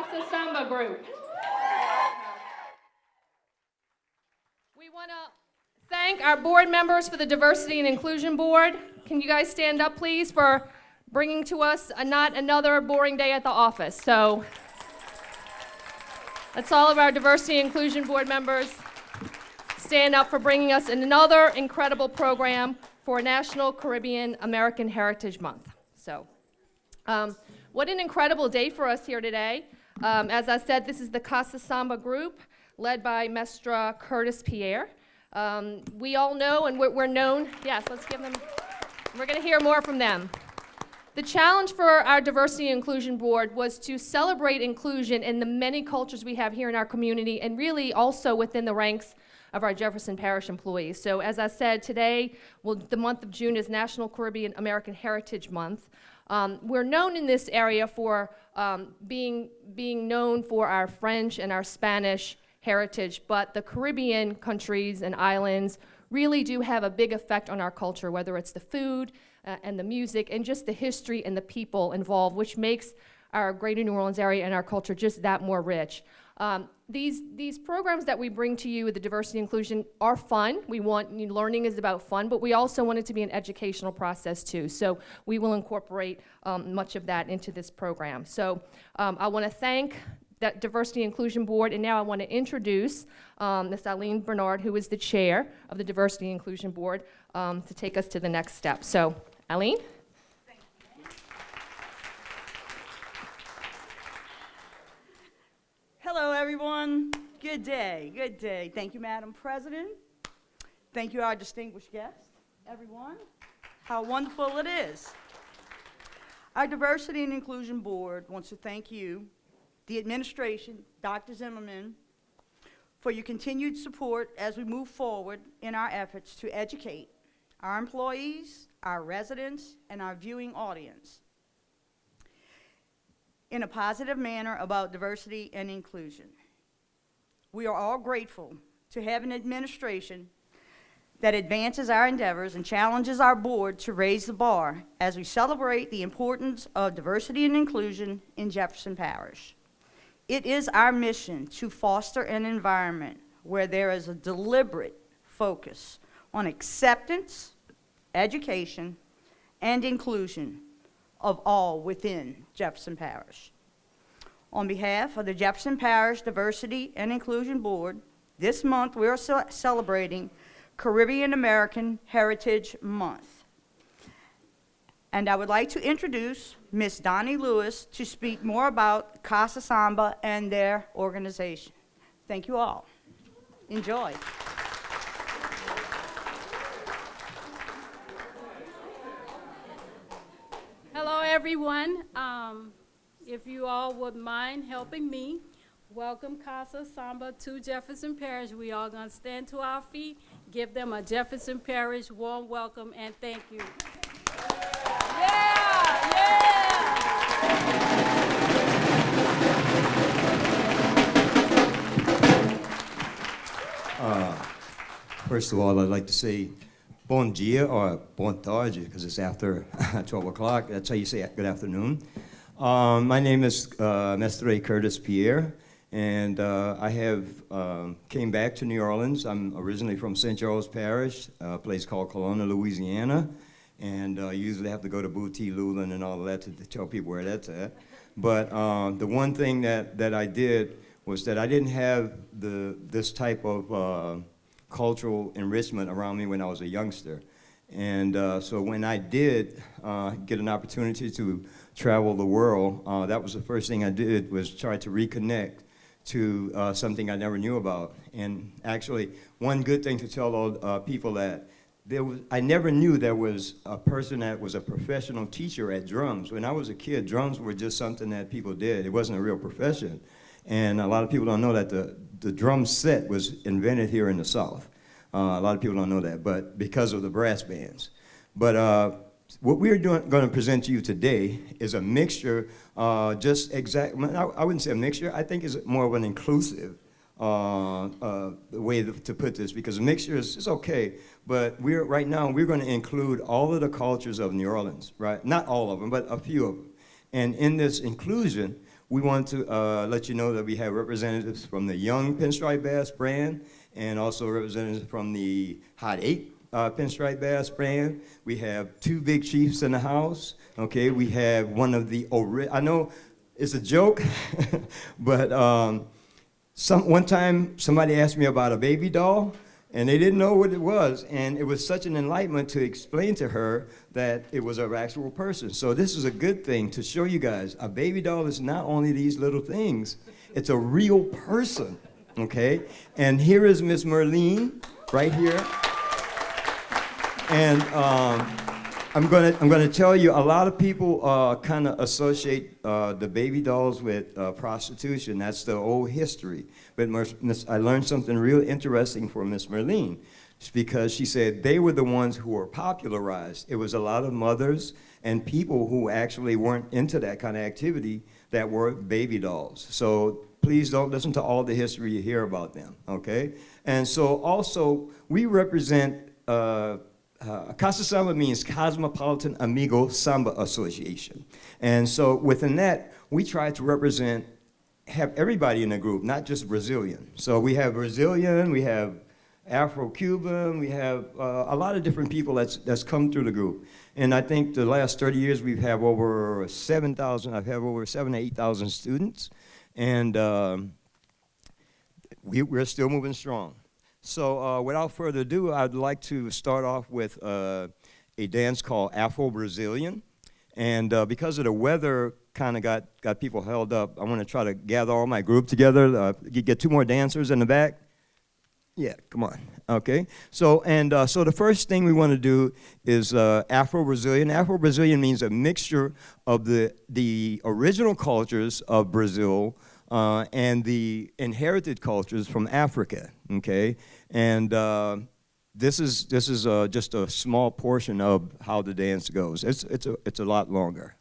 Casa Samba group. We want to thank our board members for the Diversity and Inclusion Board. Can you guys stand up, please, for bringing to us not another boring day at the office. So that's all of our Diversity and Inclusion Board members. Stand up for bringing us another incredible program for National Caribbean American Heritage Month. So, what an incredible day for us here today. As I said, this is the Casa Samba group, led by Mestra Curtis Pierre. We all know, and we're known, yes, let's give them, we're gonna hear more from them. The challenge for our Diversity and Inclusion Board was to celebrate inclusion in the many cultures we have here in our community, and really also within the ranks of our Jefferson Parish employees. So as I said, today, the month of June is National Caribbean American Heritage Month. We're known in this area for being known for our French and our Spanish heritage, but the Caribbean countries and islands really do have a big effect on our culture, whether it's the food and the music and just the history and the people involved, which makes our Greater New Orleans area and our culture just that more rich. These programs that we bring to you with the diversity and inclusion are fun. Learning is about fun, but we also want it to be an educational process too. So we will incorporate much of that into this program. So I want to thank that Diversity and Inclusion Board, and now I want to introduce Ms. Eileen Bernard, who is the chair of the Diversity and Inclusion Board, to take us to the next step. So, Eileen? Hello, everyone. Good day, good day. Thank you, Madam President. Thank you, our distinguished guests, everyone. How wonderful it is. Our Diversity and Inclusion Board wants to thank you, the administration, Dr. Zimmerman, for your continued support as we move forward in our efforts to educate our employees, our residents, and our viewing audience in a positive manner about diversity and inclusion. We are all grateful to have an administration that advances our endeavors and challenges our board to raise the bar as we celebrate the importance of diversity and inclusion in Jefferson Parish. It is our mission to foster an environment where there is a deliberate focus on acceptance, education, and inclusion of all within Jefferson Parish. On behalf of the Jefferson Parish Diversity and Inclusion Board, this month we are celebrating Caribbean American Heritage Month. And I would like to introduce Ms. Donnie Lewis to speak more about Casa Samba and their organization. Thank you all. Enjoy. Hello, everyone. If you all would mind helping me, welcome Casa Samba to Jefferson Parish. We all gonna stand to our feet, give them a Jefferson Parish warm welcome, and thank you. First of all, I'd like to say bon dia or bon tarde, because it's after 12 o'clock. That's how you say good afternoon. My name is Mestre Curtis Pierre, and I have came back to New Orleans. I'm originally from St. Charles Parish, a place called Kelowna, Louisiana, and usually have to go to Booty, Luland, and all of that to tell people where that's at. But the one thing that I did was that I didn't have this type of cultural enrichment around me when I was a youngster. And so when I did get an opportunity to travel the world, that was the first thing I did, was try to reconnect to something I never knew about. And actually, one good thing to tell all people that I never knew there was a person that was a professional teacher at drums. When I was a kid, drums were just something that people did. It wasn't a real profession. And a lot of people don't know that the drum set was invented here in the South. A lot of people don't know that, but because of the brass bands. But what we're going to present to you today is a mixture, I wouldn't say a mixture, I think it's more of an inclusive way to put this, because a mixture is okay, but right now we're going to include all of the cultures of New Orleans, right? Not all of them, but a few of them. And in this inclusion, we want to let you know that we have representatives from the Young Pinstripe Bass brand and also representatives from the Hot 8 Pinstripe Bass brand. We have 2 big chiefs in the house. Okay, we have one of the, I know it's a joke, but one time somebody asked me about a baby doll, and they didn't know what it was, and it was such an enlightenment to explain to her that it was an actual person. So this is a good thing to show you guys. A baby doll is not only these little things, it's a real person, okay? And here is Miss Merlene, right here. And I'm gonna tell you, a lot of people kind of associate the baby dolls with prostitution. That's the old history. But I learned something real interesting from Miss Merlene. It's because she said they were the ones who were popularized. It was a lot of mothers and people who actually weren't into that kind of activity that were baby dolls. So please don't listen to all the history you hear about them, okay? And so also, we represent Casa Samba means Cosmopolitan Amigo Samba Association. And so within that, we try to have everybody in the group, not just Brazilian. So we have Brazilian, we have Afro-Cuban, we have a lot of different people that's come through the group. And I think the last 30 years we've had over 7,000, I've had over 7,000 to 8,000 students. And we're still moving strong. So without further ado, I'd like to start off with a dance called Afro-Brazilian. And because of the weather kind of got people held up, I want to try to gather all my group together. Get 2 more dancers in the back. Yeah, come on. Okay. So the first thing we want to do is Afro-Brazilian. Afro-Brazilian means a mixture of the original cultures of Brazil and the inherited cultures from Africa. Okay, and this is just a small portion of how the dance goes. It's a lot longer.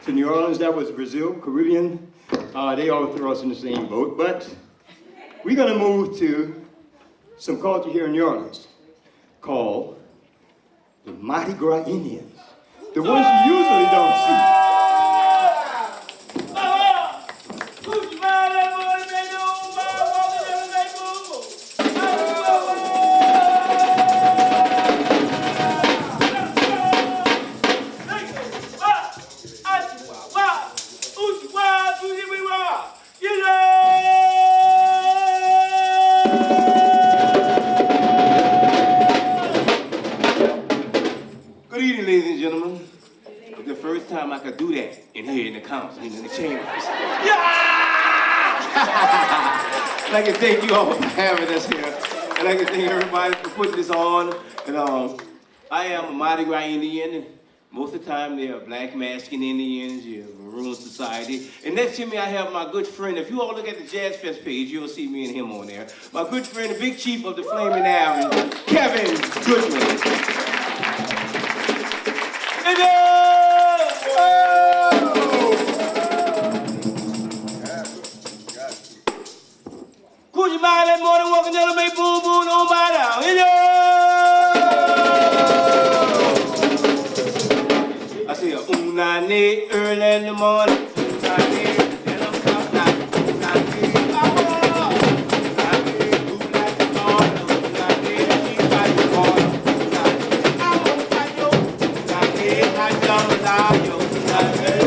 to New Orleans, that was Brazil, Caribbean. They all threw us in the same boat, but we're gonna move to some culture here in New Orleans called the Mardi Gras Indians, the ones you usually don't see. Good evening, ladies and gentlemen. It's the first time I could do that in here in the council, in the chambers. Yeah! I'd like to thank you all for having us here. I'd like to thank everybody for putting this on. And I am a Mardi Gras Indian. And most of the time, they are black masking Indians, you have Maroon Society. And next to me, I have my good friend. If you all look at the Jazz Fest page, you'll see me and him on there. My good friend, the big chief of the Flaming Avenue, Kevin Goodman. Could you mind that morning walking down and make boom boom on by down? I see a unani early in the morning. Unani, and I'm top night. Unani,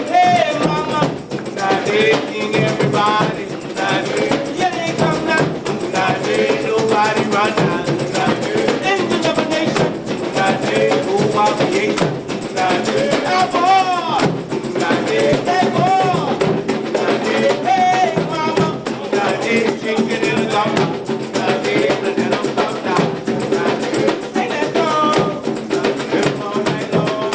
hey mama, sing everybody. Yeah, they come now. Nobody run now. In the double nation. Who are we? Hey mama, chicken in the gum. And then I'm top down. Sing that song. All night long.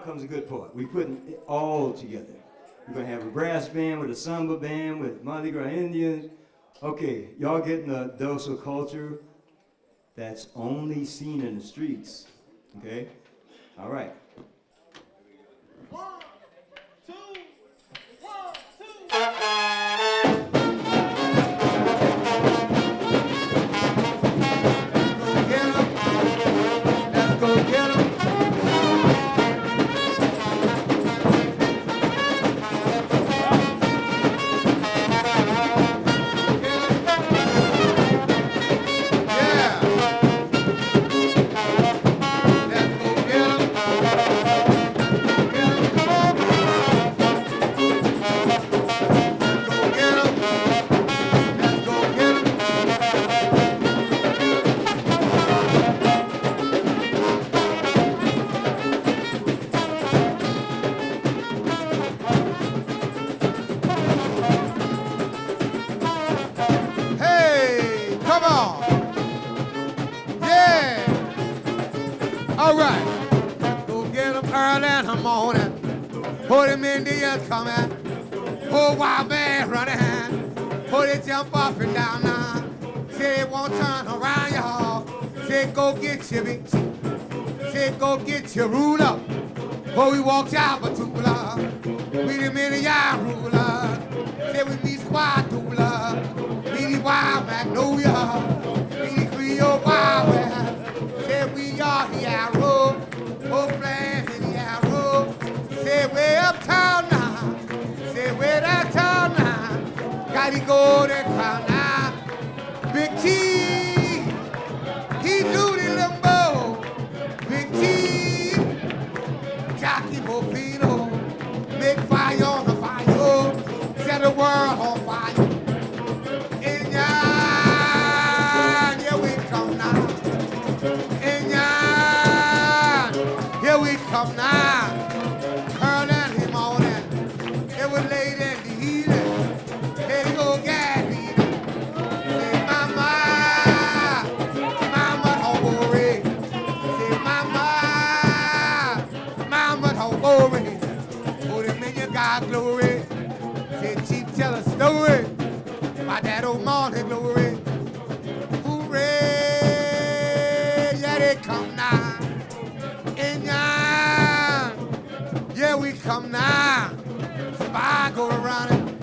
comes the good part. We putting it all together. We're gonna have a brass band with a samba band with Mardi Gras Indians. Okay, y'all getting a dose of culture that's only seen in the streets. Okay? All right. Let's go get 'em. Hey, come on. Yeah. All right. Go get them early in the morning. Put them Indians coming. Poor wild man running. Put it jump up and down now. Say it won't turn around, y'all. Say go get your bitch. Say go get your ruler. Before we walked out Batula. We the many-yard ruler. Say we be squad doula. We the wild magnolia. We the Creole wild man. Say we are the arrow. Oh, flames in the arrow. Say way uptown now. Say way downtown now. Gotta go to crown now. Big T, he do the limbo. Big T, Jockey Bofino. Make fire on the fire. Set the world on fire. Indian, here we come now. Indian, here we come now. Early in the morning, it was late in the evening. Here you go, Gabby. Say, mama, mama, don't worry. Say, mama, mama, don't worry. Put him in your God glory. Say, Chief, tell a story about that old morning glory. Hooray, yeah, they come now. Indian, yeah, we come now. Spy go running,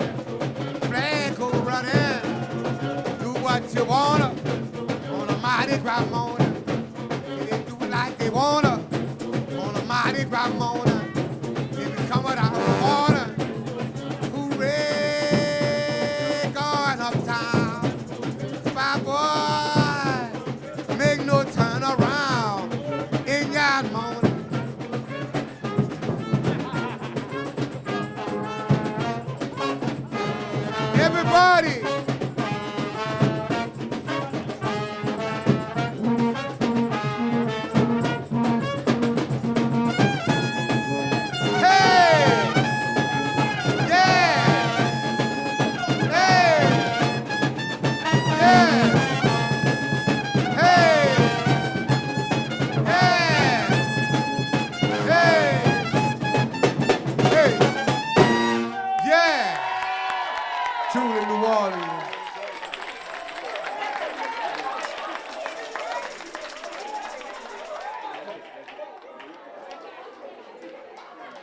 flag go running. Do what you wanna on a Mardi Gras morning. They do it like they wanna on a Mardi Gras morning. They be coming out of the water. Hooray, going uptown. Spy boy, make no turn around. Indian morning. Everybody. Hey! Yeah! Hey! Yeah! Hey! Yeah! Hey! Hey! Yeah! Truly New Orleans.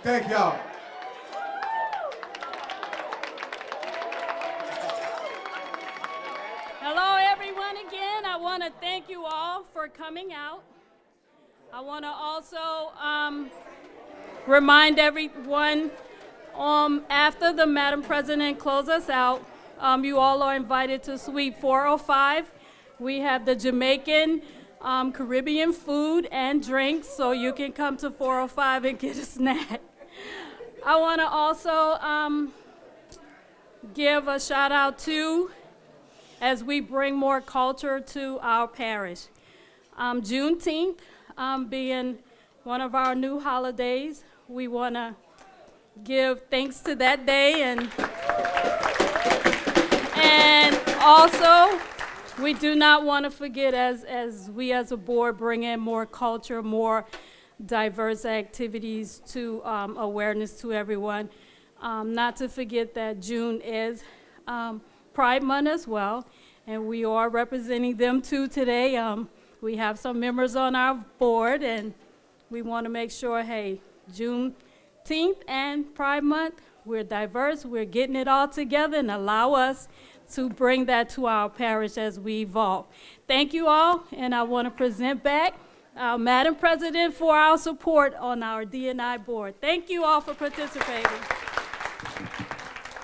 Thank y'all. Hello, everyone, again. I want to thank you all for coming out. I want to also remind everyone, after the Madam President closes us out, you all are invited to Suite 405. We have the Jamaican Caribbean food and drinks, so you can come to 405 and get a snack. I want to also give a shout out to, as we bring more culture to our parish. Juneteenth being one of our new holidays, we want to give thanks to that day, and also we do not want to forget, as we as a board bring in more culture, more diverse activities to awareness to everyone, not to forget that June is Pride Month as well, and we are representing them too today. We have some members on our board, and We want to make sure, hey, Juneteenth and Pride Month, we're diverse, we're getting it all together, and allow us to bring that to our parish as we evolve. Thank you all, and I want to present back our Madam President for our support on our D&I board. Thank you all for participating.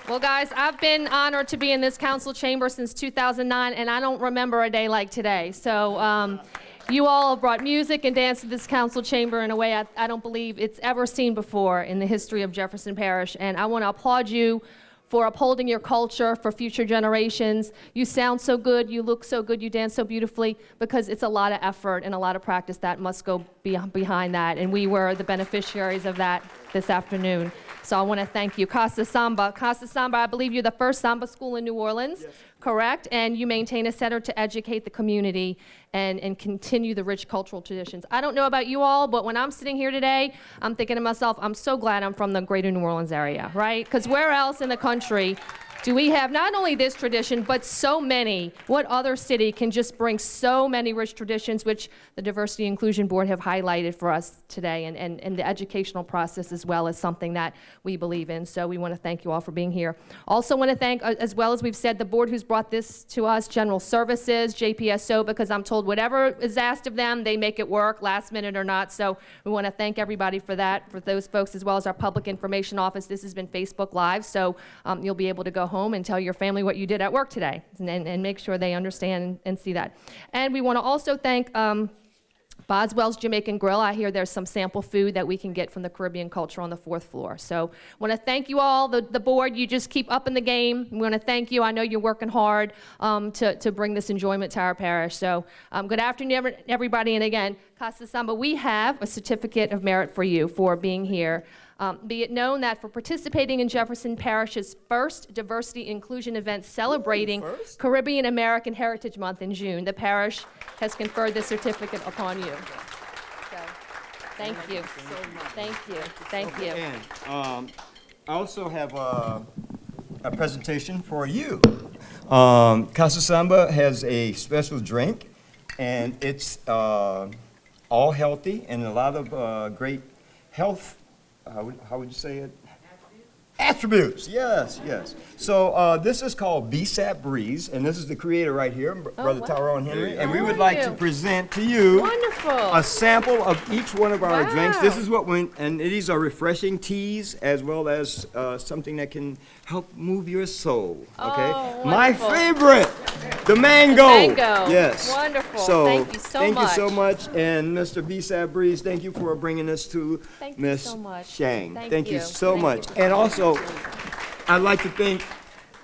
Well, guys, I've been honored to be in this council chamber since 2009, and I don't remember a day like today. So you all have brought music and dance to this council chamber in a way I don't believe it's ever seen before in the history of Jefferson Parish, and I want to applaud you for upholding your culture for future generations. You sound so good, you look so good, you dance so beautifully, because it's a lot of effort and a lot of practice that must go behind that, and we were the beneficiaries of that this afternoon. So I want to thank you. Casa Samba. Casa Samba, I believe you're the first samba school in New Orleans, yes. Correct? And you maintain a center to educate the community and continue the rich cultural traditions. I don't know about you all, but when I'm sitting here today, I'm thinking to myself, I'm so glad I'm from the greater New Orleans area, right? Because where else in the country do we have not only this tradition, but so many? What other city can just bring so many rich traditions, which the Diversity Inclusion Board have highlighted for us today, and the educational process as well is something that we believe in. So we want to thank you all for being here. Also want to thank, as well as we've said, the board who's brought this to us, General Services, JPSO, because I'm told whatever is asked of them, they make it work, last minute or not. So we want to thank everybody for that, for those folks, as well as our Public Information Office. This has been Facebook Live, so you'll be able to go home and tell your family what you did at work today, and make sure they understand and see that. And we want to also thank Boswell's Jamaican Grill. I hear there's some sample food that we can get from the Caribbean culture on the 4th floor. So I want to thank you all, the board. You just keep up in the game. We want to thank you. I know you're working hard to bring this enjoyment to our parish. So good afternoon, everybody. And again, Casa Samba, we have a certificate of merit for you for being here. Be it known that for participating in Jefferson Parish's first diversity inclusion event celebrating Caribbean American Heritage Month in June, the parish has conferred this certificate upon you. So, thank you. Thank you. Thank you. And I also have a presentation for you. Casa Samba has a special drink, and it's all healthy and a lot of great health. How would you say it? Attributes, yes, yes. So this is called BSAP Breeze, and this is the creator right here, Brother wow. Tyrone Henry, and we would Thank like you. to present to you Wonderful. a sample of each one of our Wow. drinks. This is what and these are refreshing teas as well as something that can help move your soul, okay? Oh, My wonderful. favorite, the mango. Mango. Yes. Wonderful. So, Thank you so thank much. you so much, and Mr. BSAP Breeze, thank you for bringing us to Thank you Miss so much. Shang. Thank you you. so Thank much. you. And also, I'd like to thank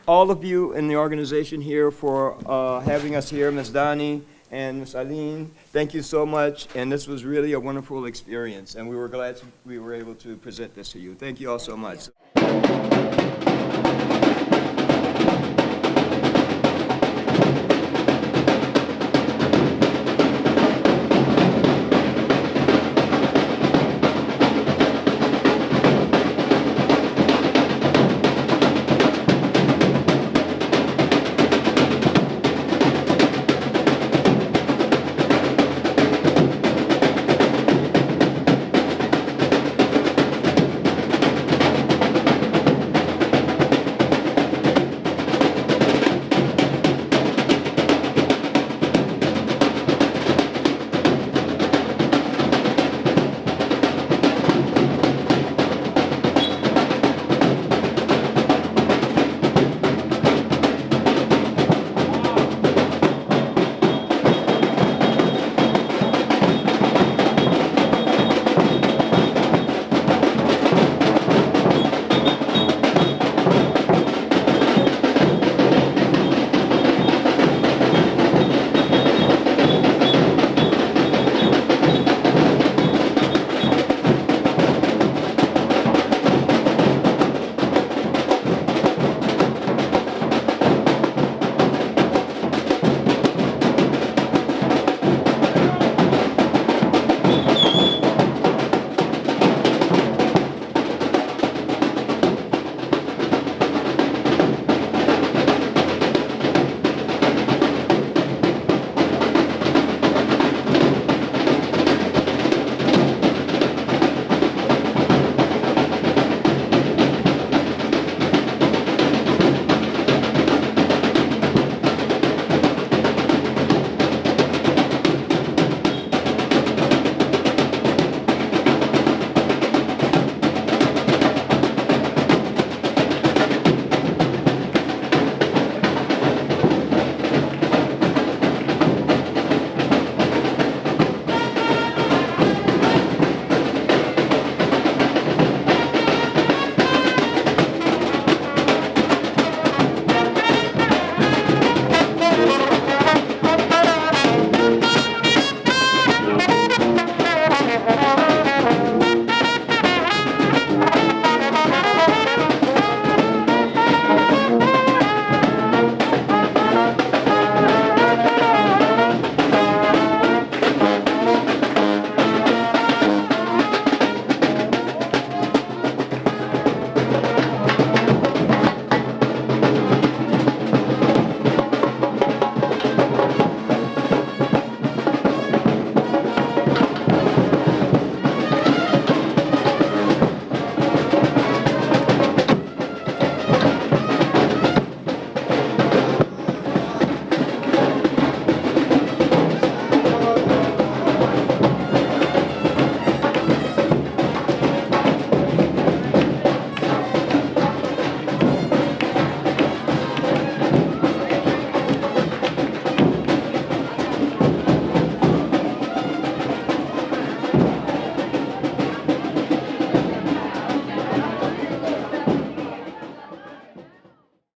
all of you in the organization here for having us here, Ms. Donnie and Ms. Eileen. Thank you so much, and this was really a wonderful experience, and we were glad we were able to present this to you. Thank you all so much.